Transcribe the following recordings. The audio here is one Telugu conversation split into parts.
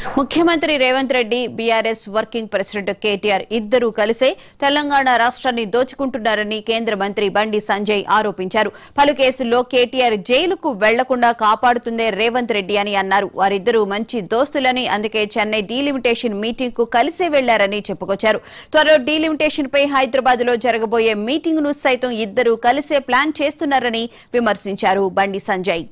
ముఖ్యమంత్రి Revanth Reddy BRS working president KTR ఇద్దరూ కలిసే తెలంగాణ రాష్ట్రాన్ని దోచుకుంటున్నారని కేంద్ర మంత్రి బండి సంజయ్ ఆరోపించారు. పలు కేసుల్లో కేటీఆర్ జైలుకు వెళ్లకుండా కాపాడుతుందే రేవంత్ రెడ్డి అని అన్నారు. వారిద్దరూ మంచి దోస్తులని, అందుకే చెన్నై డీలిమిటేషన్ మీటింగ్ కు కలిసే వెళ్లారని చెప్పుకొచ్చారు. త్వరలో డీలిమిటేషన్ పై హైదరాబాద్ లో జరగబోయే మీటింగ్ ను సైతం ఇద్దరూ కలిసే ప్లాన్ చేస్తున్నారని విమర్శించారు బండి సంజయ్.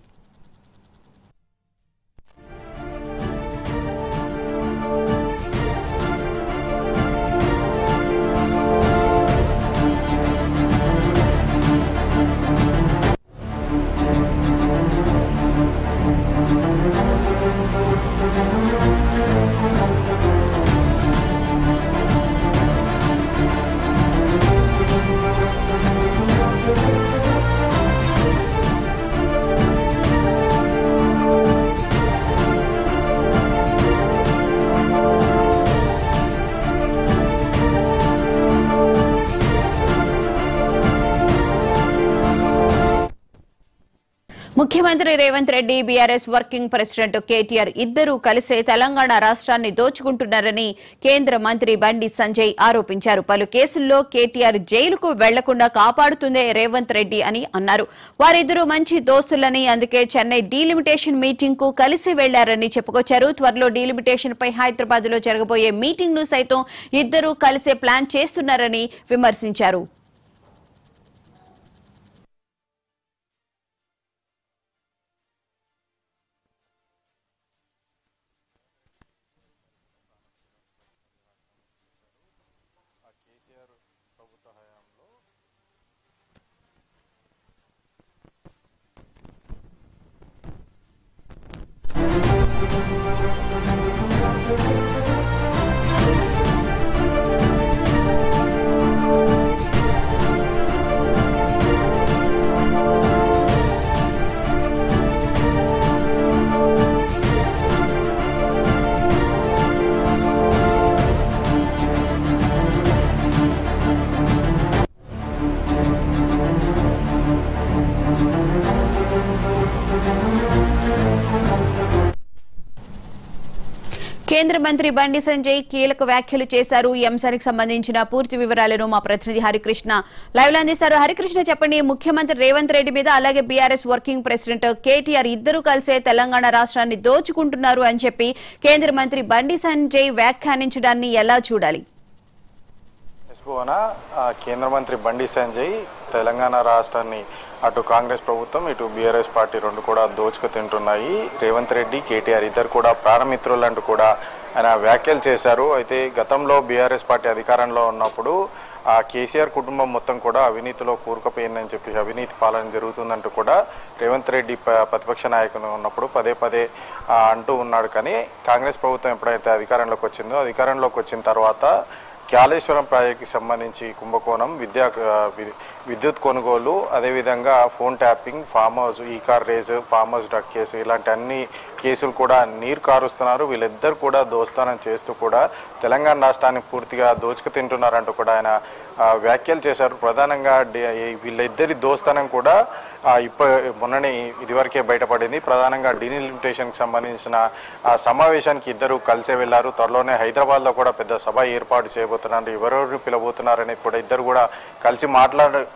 ముఖ్యమంత్రి Revanth Reddy BRS working president KTR ఇద్దరూ కలిసే తెలంగాణ రాష్ట్రాన్ని దోచుకుంటున్నారని కేంద్ర మంత్రి బండి సంజయ్ ఆరోపించారు. పలు కేసుల్లో కేటీఆర్ జైలుకు వెళ్లకుండా కాపాడుతుందే రేవంత్ రెడ్డి అని అన్నారు. వారిద్దరూ మంచి దోస్తులని, అందుకే చెన్నై డీలిమిటేషన్ మీటింగ్ కు కలిసి వెళ్లారని చెప్పుకొచ్చారు. త్వరలో డీలిమిటేషన్ పై హైదరాబాద్ లో జరగబోయే మీటింగ్ ను సైతం ఇద్దరూ కలిసే ప్లాన్ చేస్తున్నారని విమర్శించారు. కేసీఆర్ ప్రభుత్వ హయాంలో కేంద్ర మంత్రి బండి సంజయ్ కీలక వ్యాఖ్యలు చేశారు. ఈ అంశానికి సంబంధించిన పూర్తి వివరాలను మా ప్రతినిధి హరికృష్ణ లైవ్ లో అందిస్తారు. హరికృష్ణ, చెప్పండి. ముఖ్యమంత్రి రేవంత్ రెడ్డి మీద, అలాగే బీఆర్ఎస్ వర్కింగ్ ప్రెసిడెంట్ కేటీఆర్ ఇద్దరూ కలిసే తెలంగాణ రాష్ట్రాన్ని దోచుకుంటున్నారు అని చెప్పి కేంద్ర మంత్రి బండి సంజయ్ వ్యాఖ్యానించడాన్ని ఎలా చూడాలి? కేంద్ర మంత్రి బండి సంజయ్ తెలంగాణ రాష్ట్రాన్ని అటు కాంగ్రెస్ ప్రభుత్వం, ఇటు బీఆర్ఎస్ పార్టీ రెండు కూడా దోచుకు తింటున్నాయి. రేవంత్ రెడ్డి, కేటీఆర్ ఇద్దరు కూడా ప్రాణమిత్రులంటూ కూడా ఆయన వ్యాఖ్యలు చేశారు. అయితే గతంలో బీఆర్ఎస్ పార్టీ అధికారంలో ఉన్నప్పుడు ఆ కేసీఆర్ కుటుంబం మొత్తం కూడా అవినీతిలో కూరుకుపోయిందని చెప్పి, అవినీతి పాలన జరుగుతుందంటూ కూడా రేవంత్ రెడ్డి ప్రతిపక్ష నాయకులు ఉన్నప్పుడు పదే పదే అంటూ ఉన్నాడు. కానీ కాంగ్రెస్ ప్రభుత్వం ఎప్పుడైతే అధికారంలోకి వచ్చిందో, అధికారంలోకి వచ్చిన తర్వాత కాళేశ్వరం ప్రాజెక్టుకి సంబంధించి కుంభకోణం, విద్యుత్ కొనుగోలు, అదేవిధంగా ఫోన్ ట్యాపింగ్, ఫామ్ హౌస్, ఈ car race, farm house drug case, ఇలాంటి అన్ని కేసులు కూడా నీరు కారుస్తున్నారు. వీళ్ళిద్దరు కూడా దోస్తానం చేస్తూ కూడా తెలంగాణ రాష్ట్రాన్ని పూర్తిగా దోచుకు తింటున్నారంటూ కూడా ఆయన వ్యాఖ్యలు చేశారు. ప్రధానంగా వీళ్ళిద్దరి దోస్తానం కూడా మొన్ననే ఇదివరకే బయటపడింది. ప్రధానంగా డీలిమిటేషన్కి సంబంధించిన సమావేశానికి ఇద్దరు కలిసే వెళ్లారు. త్వరలోనే హైదరాబాద్లో కూడా పెద్ద సభ ఏర్పాటు చేయబోతున్నారు. ఎవరెవరు పిలబోతున్నారు అనేది కూడా ఇద్దరు కూడా కలిసి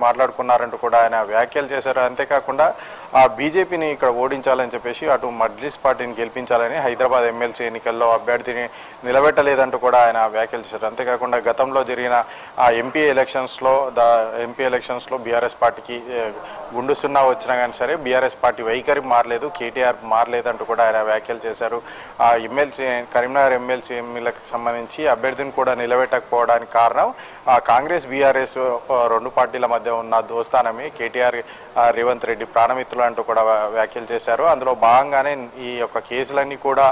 మాట్లాడుకున్నారంటూ కూడా ఆయన వ్యాఖ్యలు చేశారు. అంతేకాకుండా బీజేపీని ఇక్కడ ఓడించాలని చెప్పేసి అటు మజ్లిస్ పార్టీని గెలిపించాలని హైదరాబాద్ ఎమ్మెల్సీ ఎన్నికల్లో అభ్యర్థిని నిలబెట్టలేదంటూ కూడా ఆయన వ్యాఖ్యలు చేశారు. అంతేకాకుండా గతంలో జరిగిన ఎంపీ ఎలక్షన్స్లో బీఆర్ఎస్ పార్టీకి గుండు సున్నా వచ్చినా కానీ సరే బీఆర్ఎస్ పార్టీ వైఖరి మారలేదు, కేటీఆర్ మారలేదంటూ కూడా ఆయన వ్యాఖ్యలు చేశారు. కరీంనగర్ ఎమ్మెల్సీలకు సంబంధించి అభ్యర్థిని కూడా నిలబెట్టకపోవడానికి కారణం కాంగ్రెస్ బీఆర్ఎస్ రెండు పార్టీల మధ్య ఉన్న దోస్తానమే, కేటీఆర్ రేవంత్ రెడ్డి ప్రాణమిత్రులు అంటూ కూడా వ్యాఖ్యలు చేశారు. అందులో భాగంగానే ఈ యొక్క కేసులన్నీ కూడా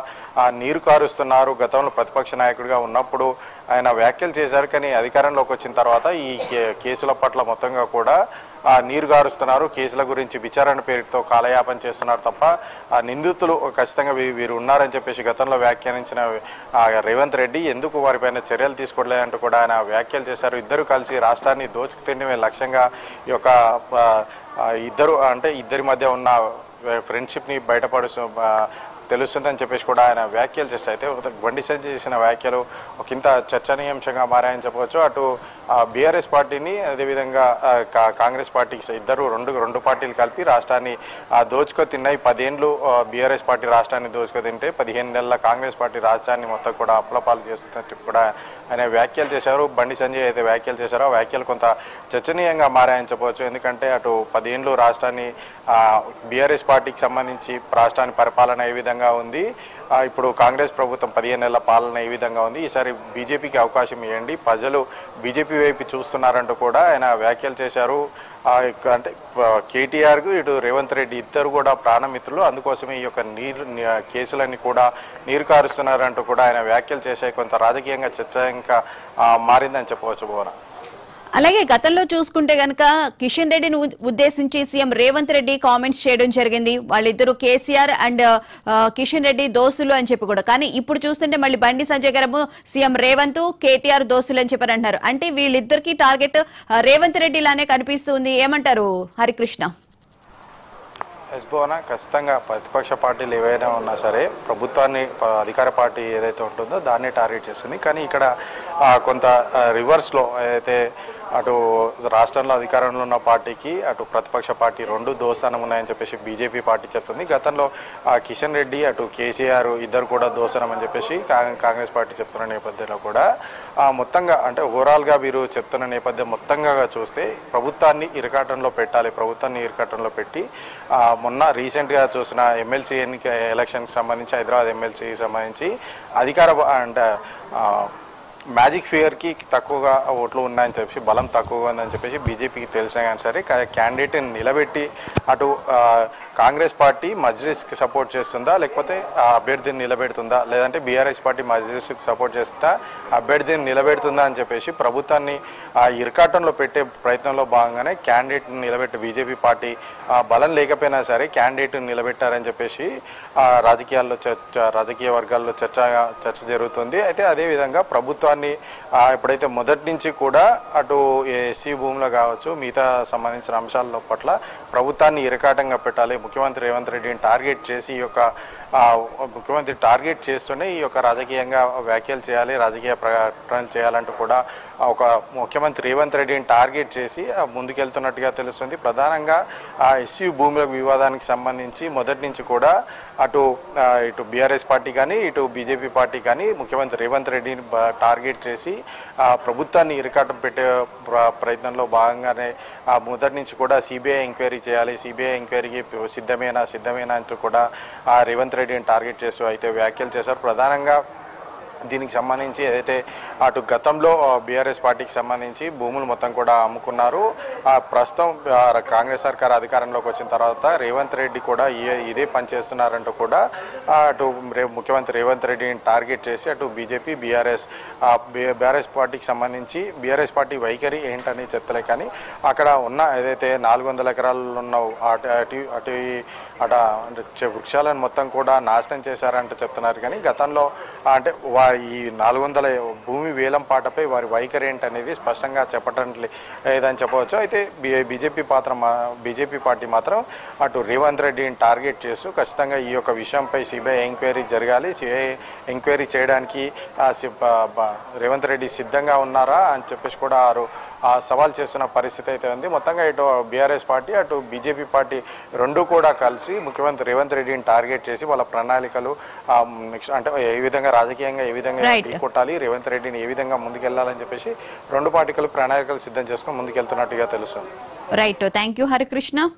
నీరు కారుస్తున్నారు. గతంలో ప్రతిపక్ష నాయకుడిగా ఉన్నప్పుడు ఆయన వ్యాఖ్యలు చేశారు. కానీ అధికారంలోకి వచ్చిన తర్వాత ఈ కేసుల పట్ల మొత్తంగా కూడా నీరు గారుస్తున్నారు. కేసుల గురించి విచారణ పేరుతో కాలయాపన చేస్తున్నారు తప్ప నిందితులు ఖచ్చితంగా వీరు ఉన్నారని చెప్పేసి గతంలో వ్యాఖ్యానించిన రేవంత్ రెడ్డి ఎందుకు వారిపైన చర్యలు తీసుకోవట్లేదంటూ కూడా ఆయన వ్యాఖ్యలు చేశారు. ఇద్దరు కలిసి రాష్ట్రాన్ని దోచుకు తినడమే లక్ష్యంగా ఈ యొక్క ఇద్దరి మధ్య ఉన్న ఫ్రెండ్షిప్ని తెలుస్తుందని చెప్పేసి కూడా ఆయన వ్యాఖ్యలు చేస్తే అయితే బండి సంజయ్ చేసిన వ్యాఖ్యలు ఒకంత చర్చనీయాంశంగా మారాయని చెప్పవచ్చు. అటు బీఆర్ఎస్ పార్టీని అదేవిధంగా కాంగ్రెస్ పార్టీకి రెండు పార్టీలు కలిపి రాష్ట్రాన్ని దోచుకో తిన్నాయి. 10 ఏళ్ళు బీఆర్ఎస్ పార్టీ రాష్ట్రాన్ని దోచుకో తింటే 15 నెలల కాంగ్రెస్ పార్టీ రాష్ట్రాన్ని మొత్తం కూడా అప్లపాలు చేస్తున్నట్టు కూడా ఆయన వ్యాఖ్యలు చేశారు. బండి సంజయ్ అయితే వ్యాఖ్యలు చేశారో ఆ వ్యాఖ్యలు కొంత చర్చనీయంగా మారాయని చెప్పవచ్చు. ఎందుకంటే అటు 10 ఏళ్ళు రాష్ట్రాన్ని బీఆర్ఎస్ పార్టీకి సంబంధించి రాష్ట్రాన్ని పరిపాలన ఏ విధంగా ఉంది, ఇప్పుడు కాంగ్రెస్ ప్రభుత్వం 15 నెలల పాలన ఏ విధంగా ఉంది, ఈసారి బీజేపీకి అవకాశం ఇవ్వండి, ప్రజలు బీజేపీ వైపు చూస్తున్నారంటూ కూడా ఆయన వ్యాఖ్యలు చేశారు. అంటే కేటీఆర్కు ఇటు రేవంత్ రెడ్డి ఇద్దరు కూడా ప్రాణమిత్రులు, అందుకోసమే ఈ యొక్క కేసులన్నీ కూడా నీరు కారుస్తున్నారంటూ కూడా ఆయన వ్యాఖ్యలు చేసే కొంత రాజకీయంగా చర్చ ఇంకా మారిందని చెప్పవచ్చు. భువన అలాగే గతంలో చూసుకుంటే గనక కిషన్ రెడ్డిని ఉద్దేశించి సీఎం రేవంత్ రెడ్డి కామెంట్స్ చేయడం జరిగింది. వాళ్ళిద్దరు కేసీఆర్ అండ్ కిషన్ రెడ్డి దోస్తులు అని చెప్పి కూడా. కానీ ఇప్పుడు చూస్తుంటే మళ్ళీ బండి సంజయ్ గారు సీఎం రేవంత్ కేటీఆర్ దోస్తులు అని చెప్పారు అంటున్నారు. అంటే వీళ్ళిద్దరికి టార్గెట్ రేవంత్ రెడ్డి లానే కనిపిస్తుంది. ఏమంటారు హరికృష్ణ? భువన ఖచ్చితంగా ప్రతిపక్ష పార్టీలు ఏవైనా ఉన్నా సరే ప్రభుత్వాన్ని అధికార పార్టీ ఏదైతే ఉంటుందో దాన్ని టార్గెట్ చేస్తుంది. కానీ ఇక్కడ కొంత రివర్స్లో ఏదైతే అటు రాష్ట్రంలో అధికారంలో ఉన్న పార్టీకి అటు ప్రతిపక్ష పార్టీ రెండు దోస్తానం ఉన్నాయని చెప్పేసి బీజేపీ పార్టీ చెప్తుంది. గతంలో కిషన్ రెడ్డి అటు కేసీఆర్ ఇద్దరు కూడా దోస్తానం అని చెప్పేసి కాంగ్రెస్ పార్టీ చెప్తున్న నేపథ్యంలో కూడా మొత్తంగా అంటే ఓవరాల్గా వీరు చెప్తున్న నేపథ్యం మొత్తంగా చూస్తే ప్రభుత్వాన్ని ఇరకాటంలో పెట్టాలి, ప్రభుత్వాన్ని ఇరకాటంలో పెట్టి మొన్న రీసెంట్గా చూసిన ఎమ్మెల్సీ ఎలక్షన్కి సంబంధించి హైదరాబాద్ ఎమ్మెల్సీకి సంబంధించి అధికార అంటే మ్యాజిక్ ఫిగర్కి తక్కువగా ఓట్లు ఉన్నాయని చెప్పి బలం తక్కువగా ఉందని చెప్పేసి బీజేపీకి తెలిసినా కానీ సరే క్యాండిడేట్ని నిలబెట్టి అటు కాంగ్రెస్ పార్టీ మజ్లిస్కి సపోర్ట్ చేస్తుందా లేకపోతే అభ్యర్థిని నిలబెడుతుందా, లేదంటే బీఆర్ఎస్ పార్టీ మజ్లిస్కి సపోర్ట్ చేస్తుందా అభ్యర్థిని నిలబెడుతుందా అని చెప్పేసి ప్రభుత్వాన్ని ఇరకాటంలో పెట్టే ప్రయత్నంలో భాగంగానే క్యాండిడేట్ని నిలబెట్టి బీజేపీ పార్టీ బలం లేకపోయినా సరే క్యాండిడేట్ని నిలబెట్టారని చెప్పేసి రాజకీయ వర్గాల్లో చర్చ జరుగుతుంది. అయితే అదేవిధంగా ప్రభుత్వాన్ని ఎప్పుడైతే మొదటి నుంచి కూడా అటు ఎస్సీ భూములు కావచ్చు మిగతా సంబంధించిన అంశాల పట్ల ప్రభుత్వాన్ని ఇరకాటంగా పెట్టాలి, ముఖ్యమంత్రి రేవంత్ రెడ్డిని టార్గెట్ చేసి ఈ యొక్క ముఖ్యమంత్రి టార్గెట్ చేస్తూనే ఈ యొక్క రాజకీయంగా వ్యాఖ్యలు చేయాలి, రాజకీయ ప్రకటనలు చేయాలంటూ కూడా ఒక ముఖ్యమంత్రి రేవంత్ రెడ్డిని టార్గెట్ చేసి ముందుకెళ్తున్నట్టుగా తెలుస్తుంది. ప్రధానంగా ఎస్సీ భూముల వివాదానికి సంబంధించి మొదటి నుంచి కూడా ఇటు బీఆర్ఎస్ పార్టీ కానీ ఇటు బీజేపీ పార్టీ కానీ ముఖ్యమంత్రి రేవంత్ రెడ్డిని టార్గెట్ చేసి ప్రభుత్వాన్ని ఇరకాటం పెట్టే ప్రయత్నంలో భాగంగానే మొదటి నుంచి కూడా సిబిఐ ఎంక్వైరీ చేయాలి, సిబిఐ ఎంక్వైరీకి సిద్ధమేనా అంటూ కూడా రేవంత్ రెడ్డిని టార్గెట్ చేస్తూ అయితే వ్యాఖ్యలు చేశారు. ప్రధానంగా దీనికి సంబంధించి ఏదైతే అటు గతంలో బీఆర్ఎస్ పార్టీకి సంబంధించి భూములు మొత్తం కూడా అమ్ముకున్నారు, ప్రస్తుతం కాంగ్రెస్ సర్కార్ అధికారంలోకి వచ్చిన తర్వాత రేవంత్ రెడ్డి కూడా ఇదే పని చేస్తున్నారంటూ కూడా అటు ముఖ్యమంత్రి రేవంత్ రెడ్డిని టార్గెట్ చేసి అటు బీజేపీ బీఆర్ఎస్ పార్టీకి సంబంధించి బీఆర్ఎస్ పార్టీ వైఖరి ఏంటని చెప్తలే. కానీ అక్కడ ఉన్న ఏదైతే 400 ఎకరాలు ఉన్న వృక్షాలను మొత్తం కూడా నాశనం చేశారంటూ చెప్తున్నారు. కానీ గతంలో అంటే ఈ 400 భూమి వేలం పాటపై వారి వైఖరి ఏంటనేది స్పష్టంగా చెప్పటం లేదని చెప్పవచ్చు. అయితే బీజేపీ పార్టీ మాత్రం అటు రేవంత్ రెడ్డిని టార్గెట్ చేస్తూ ఖచ్చితంగా ఈ యొక్క విషయంపై సిబిఐ ఎంక్వైరీ జరగాలి, సిబిఐ ఎంక్వైరీ చేయడానికి రేవంత్ రెడ్డి సిద్ధంగా ఉన్నారా అని చెప్పేసి కూడా సవాల్ చేస్తున్న పరిస్థితి అయితే ఉంది. మొత్తంగా ఇటు బీఆర్ఎస్ పార్టీ అటు బీజేపీ పార్టీ రెండు కూడా కలిసి ముఖ్యమంత్రి రేవంత్ రెడ్డిని టార్గెట్ చేసి వాళ్ళ ప్రణాళికలు అంటే ఏ విధంగా రాజకీయంగా ఏ విధంగా కొట్టాలి, రేవంత్ రెడ్డిని ఏ విధంగా ముందుకెళ్లాలని చెప్పేసి రెండు పార్టీలు ప్రణాళికలు సిద్ధం చేసుకుని ముందుకెళ్తున్నట్టుగా తెలుస్తుంది. Right, thank you Harikrishna.